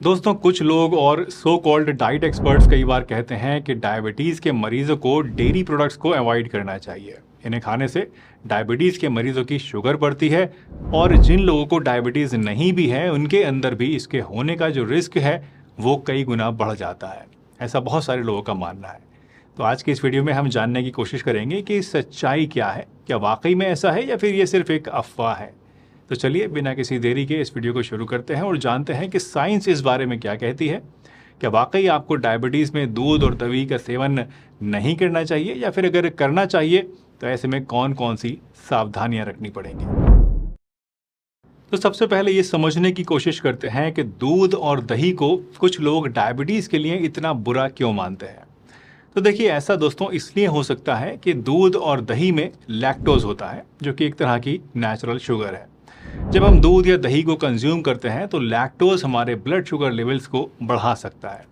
दोस्तों, कुछ लोग और सो कॉल्ड डाइट एक्सपर्ट्स कई बार कहते हैं कि डायबिटीज़ के मरीजों को डेयरी प्रोडक्ट्स को अवॉइड करना चाहिए। इन्हें खाने से डायबिटीज़ के मरीजों की शुगर बढ़ती है और जिन लोगों को डायबिटीज़ नहीं भी है उनके अंदर भी इसके होने का जो रिस्क है वो कई गुना बढ़ जाता है। ऐसा बहुत सारे लोगों का मानना है। तो आज की इस वीडियो में हम जानने की कोशिश करेंगे कि सच्चाई क्या है, क्या वाकई में ऐसा है या फिर ये सिर्फ एक अफवाह है। तो चलिए बिना किसी देरी के इस वीडियो को शुरू करते हैं और जानते हैं कि साइंस इस बारे में क्या कहती है। क्या वाकई आपको डायबिटीज़ में दूध और दही का सेवन नहीं करना चाहिए या फिर अगर करना चाहिए तो ऐसे में कौन कौन सी सावधानियां रखनी पड़ेंगी। तो सबसे पहले ये समझने की कोशिश करते हैं कि दूध और दही को कुछ लोग डायबिटीज़ के लिए इतना बुरा क्यों मानते हैं। तो देखिए, ऐसा दोस्तों इसलिए हो सकता है कि दूध और दही में लैक्टोज होता है जो कि एक तरह की नेचुरल शुगर है। जब हम दूध या दही को कंज्यूम करते हैं तो लैक्टोज हमारे ब्लड शुगर लेवल्स को बढ़ा सकता है।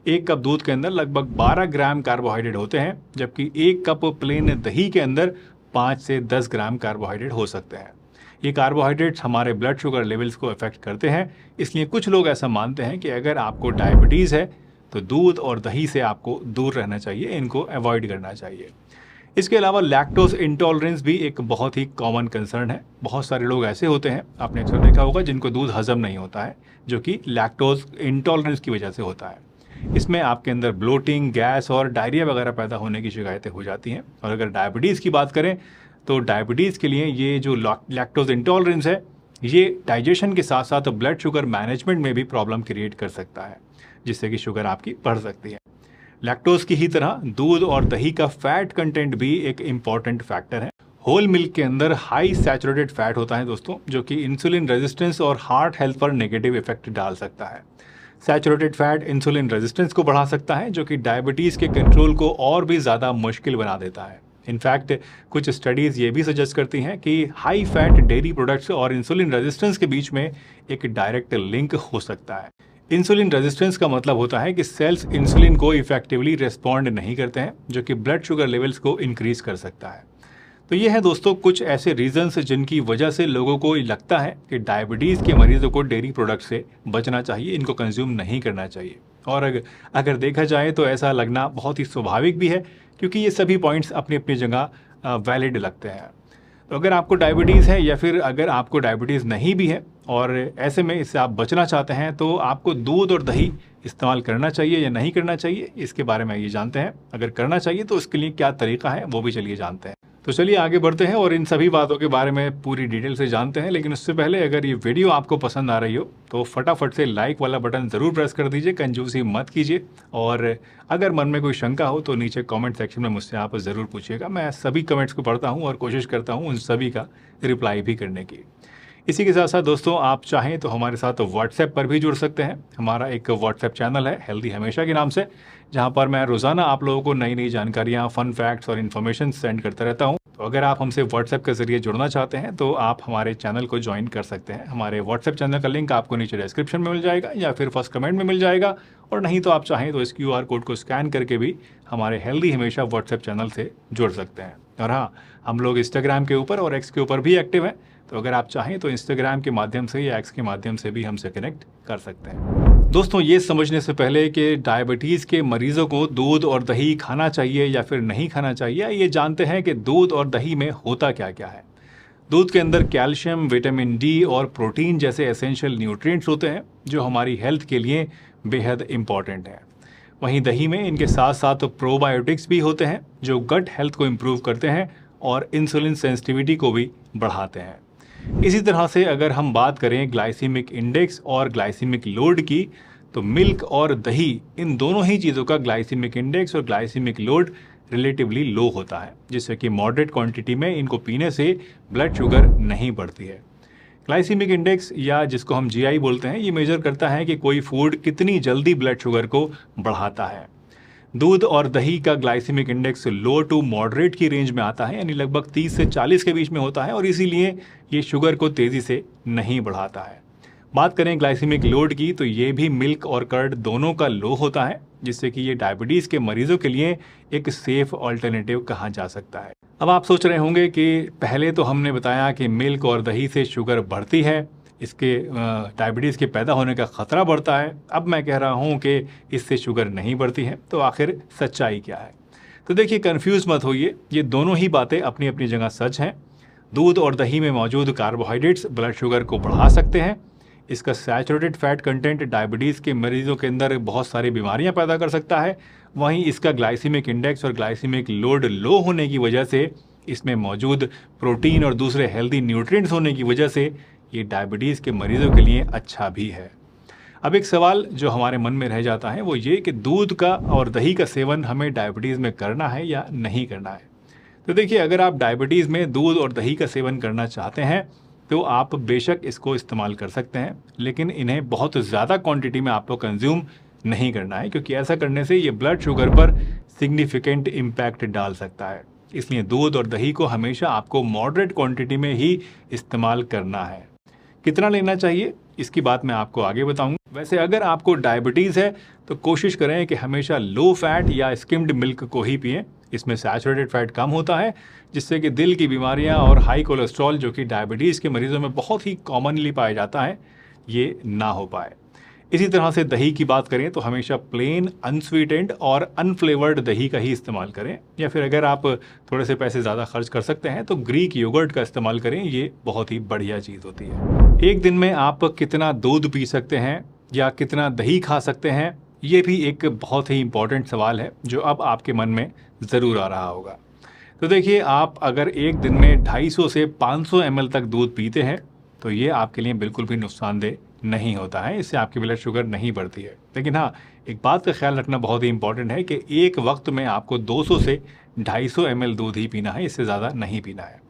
एक कप दूध के अंदर लगभग 12 ग्राम कार्बोहाइड्रेट होते हैं, जबकि एक कप प्लेन दही के अंदर 5 से 10 ग्राम कार्बोहाइड्रेट हो सकते हैं। ये कार्बोहाइड्रेट्स हमारे ब्लड शुगर लेवल्स को अफेक्ट करते हैं। इसलिए कुछ लोग ऐसा मानते हैं कि अगर आपको डायबिटीज़ है तो दूध और दही से आपको दूर रहना चाहिए, इनको अवॉइड करना चाहिए। इसके अलावा लैक्टोज इंटॉलरेंस भी एक बहुत ही कॉमन कंसर्न है। बहुत सारे लोग ऐसे होते हैं, आपने अक्सर देखा होगा, जिनको दूध हजम नहीं होता है, जो कि लैक्टोज इंटॉलरेंस की वजह से होता है। इसमें आपके अंदर ब्लोटिंग, गैस और डायरिया वगैरह पैदा होने की शिकायतें हो जाती हैं। और अगर डायबिटीज़ की बात करें तो डायबिटीज़ के लिए ये जो लैक्टोज इंटॉलरेंस है, ये डाइजेशन के साथ साथ ब्लड शुगर मैनेजमेंट में भी प्रॉब्लम क्रिएट कर सकता है, जिससे कि शुगर आपकी बढ़ सकती है। लैक्टोज की ही तरह दूध और दही का फैट कंटेंट भी एक इम्पॉर्टेंट फैक्टर है। होल मिल्क के अंदर हाई सैचुरेटेड फैट होता है दोस्तों, जो कि इंसुलिन रेजिस्टेंस और हार्ट हेल्थ पर नेगेटिव इफेक्ट डाल सकता है। सैचुरेटेड फैट इंसुलिन रेजिस्टेंस को बढ़ा सकता है, जो कि डायबिटीज़ के कंट्रोल को और भी ज़्यादा मुश्किल बना देता है। इनफैक्ट कुछ स्टडीज़ ये भी सजेस्ट करती हैं कि हाई फैट डेयरी प्रोडक्ट्स और इंसुलिन रेजिस्टेंस के बीच में एक डायरेक्ट लिंक हो सकता है। इंसुलिन रेजिस्टेंस का मतलब होता है कि सेल्स इंसुलिन को इफेक्टिवली रिस्पॉन्ड नहीं करते हैं, जो कि ब्लड शुगर लेवल्स को इंक्रीज कर सकता है। तो ये है दोस्तों कुछ ऐसे रीजंस जिनकी वजह से लोगों को लगता है कि डायबिटीज़ के मरीजों को डेयरी प्रोडक्ट से बचना चाहिए, इनको कंज्यूम नहीं करना चाहिए। और अगर देखा जाए तो ऐसा लगना बहुत ही स्वाभाविक भी है, क्योंकि ये सभी पॉइंट्स अपनी अपनी जगह वैलिड लगते हैं। तो अगर आपको डायबिटीज़ है या फिर अगर आपको डायबिटीज़ नहीं भी है और ऐसे में इससे आप बचना चाहते हैं, तो आपको दूध और दही इस्तेमाल करना चाहिए या नहीं करना चाहिए, इसके बारे में ये जानते हैं। अगर करना चाहिए तो उसके लिए क्या तरीका है वो भी चलिए जानते हैं। तो चलिए आगे बढ़ते हैं और इन सभी बातों के बारे में पूरी डिटेल से जानते हैं। लेकिन उससे पहले अगर ये वीडियो आपको पसंद आ रही हो तो फटाफट से लाइक वाला बटन ज़रूर प्रेस कर दीजिए, कंजूसी मत कीजिए। और अगर मन में कोई शंका हो तो नीचे कमेंट सेक्शन में मुझसे आप ज़रूर पूछिएगा। मैं सभी कमेंट्स को पढ़ता हूँ और कोशिश करता हूँ उन सभी का रिप्लाई भी करने की। इसी के साथ साथ दोस्तों, आप चाहें तो हमारे साथ व्हाट्सएप पर भी जुड़ सकते हैं। हमारा एक व्हाट्सएप चैनल है हेल्दी हमेशा के नाम से, जहां पर मैं रोज़ाना आप लोगों को नई नई जानकारियां, फन फैक्ट्स और इन्फॉर्मेशन सेंड करता रहता हूं। तो अगर आप हमसे व्हाट्सएप के जरिए जुड़ना चाहते हैं तो आप हमारे चैनल को ज्वाइन कर सकते हैं। हमारे व्हाट्सएप चैनल का लिंक आपको नीचे डिस्क्रिप्शन में मिल जाएगा या फिर फर्स्ट कमेंट में मिल जाएगा। और नहीं तो आप चाहें तो इस QR कोड को स्कैन करके भी हमारे हेल्दी हमेशा व्हाट्सएप चैनल से जुड़ सकते हैं। और हाँ, हम लोग इंस्टाग्राम के ऊपर और एक्स के ऊपर भी एक्टिव हैं। तो अगर आप चाहें तो इंस्टाग्राम के माध्यम से या एक्स के माध्यम से भी हमसे कनेक्ट कर सकते हैं। दोस्तों, ये समझने से पहले कि डायबिटीज़ के मरीजों को दूध और दही खाना चाहिए या फिर नहीं खाना चाहिए, ये जानते हैं कि दूध और दही में होता क्या क्या है। दूध के अंदर कैल्शियम, विटामिन डी और प्रोटीन जैसे एसेंशियल न्यूट्रिएंट्स होते हैं जो हमारी हेल्थ के लिए बेहद इम्पॉर्टेंट हैं। वहीं दही में इनके साथ साथ प्रोबायोटिक्स भी होते हैं जो गट हेल्थ को इम्प्रूव करते हैं और इंसुलिन सेंसिटिविटी को भी बढ़ाते हैं। इसी तरह से अगर हम बात करें ग्लाइसीमिक इंडेक्स और ग्लाइसीमिक लोड की, तो मिल्क और दही, इन दोनों ही चीज़ों का ग्लाइसीमिक इंडेक्स और ग्लाइसीमिक लोड रिलेटिवली लो होता है, जिससे कि मॉडरेट क्वांटिटी में इनको पीने से ब्लड शुगर नहीं बढ़ती है। ग्लाइसीमिक इंडेक्स, या जिसको हम GI बोलते हैं, ये मेजर करता है कि कोई फूड कितनी जल्दी ब्लड शुगर को बढ़ाता है। दूध और दही का glycemic index low to moderate की रेंज में आता है, यानी लगभग 30 से 40 के बीच में होता है, और इसीलिए ये शुगर को तेज़ी से नहीं बढ़ाता है। बात करें ग्लाइसीमिक लोड की, तो ये भी मिल्क और कर्ड दोनों का लो होता है, जिससे कि ये डायबिटीज़ के मरीजों के लिए एक सेफ ऑल्टरनेटिव कहा जा सकता है। अब आप सोच रहे होंगे कि पहले तो हमने बताया कि मिल्क और दही से शुगर बढ़ती है, इसके डायबिटीज़ के पैदा होने का ख़तरा बढ़ता है। अब मैं कह रहा हूँ कि इससे शुगर नहीं बढ़ती है, तो आखिर सच्चाई क्या है? तो देखिए, कंफ्यूज मत होइए, ये दोनों ही बातें अपनी अपनी जगह सच हैं। दूध और दही में मौजूद कार्बोहाइड्रेट्स ब्लड शुगर को बढ़ा सकते हैं। इसका सैचुरेटेड फैट कंटेंट डायबिटीज़ के मरीजों के अंदर बहुत सारी बीमारियां पैदा कर सकता है। वहीं इसका ग्लाइसीमिक इंडेक्स और ग्लाइसीमिक लोड लो होने की वजह से, इसमें मौजूद प्रोटीन और दूसरे हेल्दी न्यूट्रिएंट्स होने की वजह से ये डायबिटीज़ के मरीजों के लिए अच्छा भी है। अब एक सवाल जो हमारे मन में रह जाता है वो ये कि दूध का और दही का सेवन हमें डायबिटीज़ में करना है या नहीं करना है। तो देखिए, अगर आप डायबिटीज़ में दूध और दही का सेवन करना चाहते हैं तो आप बेशक इसको इस्तेमाल कर सकते हैं, लेकिन इन्हें बहुत ज़्यादा क्वांटिटी में आपको कंज्यूम नहीं करना है, क्योंकि ऐसा करने से ये ब्लड शुगर पर सिग्निफिकेंट इम्पैक्ट डाल सकता है। इसलिए दूध और दही को हमेशा आपको मॉडरेट क्वांटिटी में ही इस्तेमाल करना है। कितना लेना चाहिए, इसकी बात मैं आपको आगे बताऊंगा। वैसे अगर आपको डायबिटीज़ है तो कोशिश करें कि हमेशा लो फैट या स्किम्ड मिल्क को ही पिएं। इसमें सैचुरेटेड फैट कम होता है, जिससे कि दिल की बीमारियां और हाई कोलेस्ट्रॉल, जो कि डायबिटीज़ के मरीजों में बहुत ही कॉमनली पाया जाता है, ये ना हो पाए। इसी तरह से दही की बात करें तो हमेशा प्लेन, अनस्वीटेंड और अनफ्लेवर्ड दही का ही इस्तेमाल करें, या फिर अगर आप थोड़े से पैसे ज़्यादा खर्च कर सकते हैं तो ग्रीक योगर्ट का इस्तेमाल करें। ये बहुत ही बढ़िया चीज़ होती है। एक दिन में आप कितना दूध पी सकते हैं या कितना दही खा सकते हैं, ये भी एक बहुत ही इम्पॉर्टेंट सवाल है जो अब आपके मन में ज़रूर आ रहा होगा। तो देखिए, आप अगर एक दिन में 250 से 500 ml तक दूध पीते हैं तो ये आपके लिए बिल्कुल भी नुकसानदेह नहीं होता है, इससे आपकी ब्लड शुगर नहीं बढ़ती है। लेकिन हाँ, एक बात का ख्याल रखना बहुत ही इंपॉर्टेंट है कि एक वक्त में आपको 200 से 250 ml दूध ही पीना है, इससे ज़्यादा नहीं पीना है।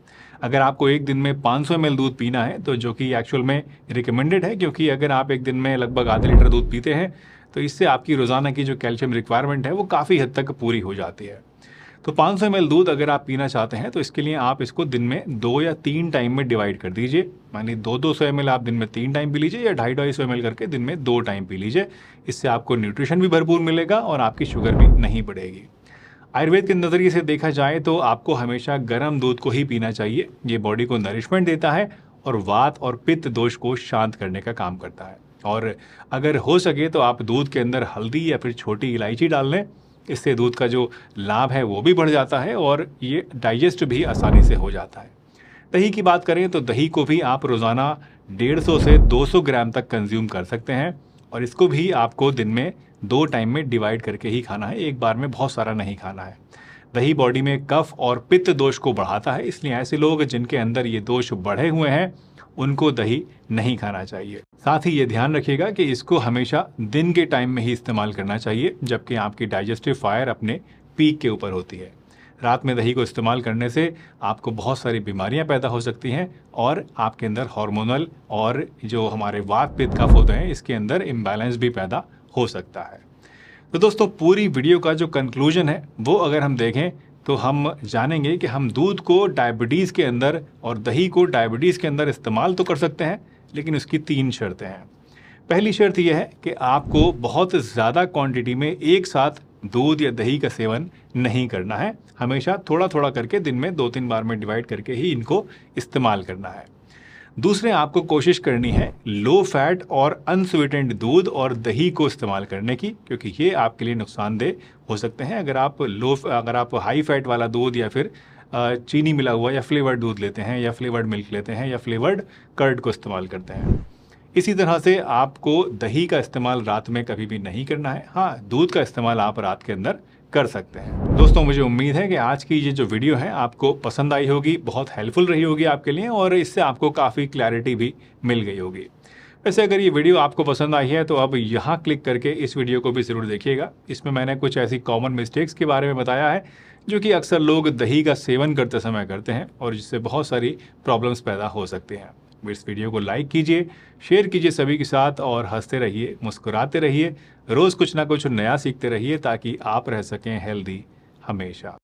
अगर आपको एक दिन में 500 ml दूध पीना है, तो जो कि एक्चुअल में रिकमेंडेड है, क्योंकि अगर आप एक दिन में लगभग आधे लीटर दूध पीते हैं तो इससे आपकी रोज़ाना की जो कैल्शियम रिक्वायरमेंट है वो काफ़ी हद तक पूरी हो जाती है। तो 500 ml दूध अगर आप पीना चाहते हैं तो इसके लिए आप इसको दिन में 2 या 3 टाइम में डिवाइड कर दीजिए। मानिए 200 ml आप दिन में 3 टाइम पी लीजिए, या 250 ml करके दिन में 2 टाइम पी लीजिए। इससे आपको न्यूट्रिशन भी भरपूर मिलेगा और आपकी शुगर भी नहीं बढ़ेगी। आयुर्वेद के नज़रिए से देखा जाए तो आपको हमेशा गर्म दूध को ही पीना चाहिए। ये बॉडी को नरिशमेंट देता है और वात और पित्त दोष को शांत करने का काम करता है। और अगर हो सके तो आप दूध के अंदर हल्दी या फिर छोटी इलायची डाल लें, इससे दूध का जो लाभ है वो भी बढ़ जाता है और ये डाइजेस्ट भी आसानी से हो जाता है। दही की बात करें तो दही को भी आप रोज़ाना 150 से 200 ग्राम तक कंज्यूम कर सकते हैं, और इसको भी आपको दिन में 2 टाइम में डिवाइड करके ही खाना है, एक बार में बहुत सारा नहीं खाना है। दही बॉडी में कफ और पित्त दोष को बढ़ाता है, इसलिए ऐसे लोग जिनके अंदर ये दोष बढ़े हुए हैं उनको दही नहीं खाना चाहिए। साथ ही ये ध्यान रखिएगा कि इसको हमेशा दिन के टाइम में ही इस्तेमाल करना चाहिए, जबकि आपकी डाइजेस्टिव फायर अपने पीक के ऊपर होती है। रात में दही को इस्तेमाल करने से आपको बहुत सारी बीमारियां पैदा हो सकती हैं और आपके अंदर हार्मोनल और जो हमारे वात पित्त कफ होते हैं इसके अंदर इम्बैलेंस भी पैदा हो सकता है। तो दोस्तों, पूरी वीडियो का जो कंक्लूजन है वो अगर हम देखें तो हम जानेंगे कि हम दूध को डायबिटीज़ के अंदर और दही को डायबिटीज़ के अंदर इस्तेमाल तो कर सकते हैं, लेकिन उसकी 3 शर्तें हैं। पहली शर्त यह है कि आपको बहुत ज़्यादा क्वांटिटी में एक साथ दूध या दही का सेवन नहीं करना है। हमेशा थोड़ा थोड़ा करके दिन में 2-3 बार में डिवाइड करके ही इनको इस्तेमाल करना है। दूसरे, आपको कोशिश करनी है लो फैट और अनस्वीटेंड दूध और दही को इस्तेमाल करने की, क्योंकि ये आपके लिए नुकसानदेह हो सकते हैं। अगर आप हाई फैट वाला दूध या फिर चीनी मिला हुआ या फ्लेवर्ड दूध लेते हैं, या फ्लेवर्ड मिल्क लेते हैं, या फ्लेवर्ड कर्ड को इस्तेमाल करते हैं। इसी तरह से आपको दही का इस्तेमाल रात में कभी भी नहीं करना है। हाँ, दूध का इस्तेमाल आप रात के अंदर कर सकते हैं। दोस्तों, मुझे उम्मीद है कि आज की ये जो वीडियो है आपको पसंद आई होगी, बहुत हेल्पफुल रही होगी आपके लिए, और इससे आपको काफ़ी क्लैरिटी भी मिल गई होगी। वैसे अगर ये वीडियो आपको पसंद आई है तो अब यहाँ क्लिक करके इस वीडियो को भी ज़रूर देखिएगा। इसमें मैंने कुछ ऐसी कॉमन मिस्टेक्स के बारे में बताया है जो कि अक्सर लोग दही का सेवन करते समय करते हैं और जिससे बहुत सारी प्रॉब्लम्स पैदा हो सकती हैं। इस वीडियो को लाइक कीजिए, शेयर कीजिए सभी के साथ, और हंसते रहिए, मुस्कुराते रहिए, रोज़ कुछ ना कुछ नया सीखते रहिए ताकि आप रह सकें हेल्दी हमेशा।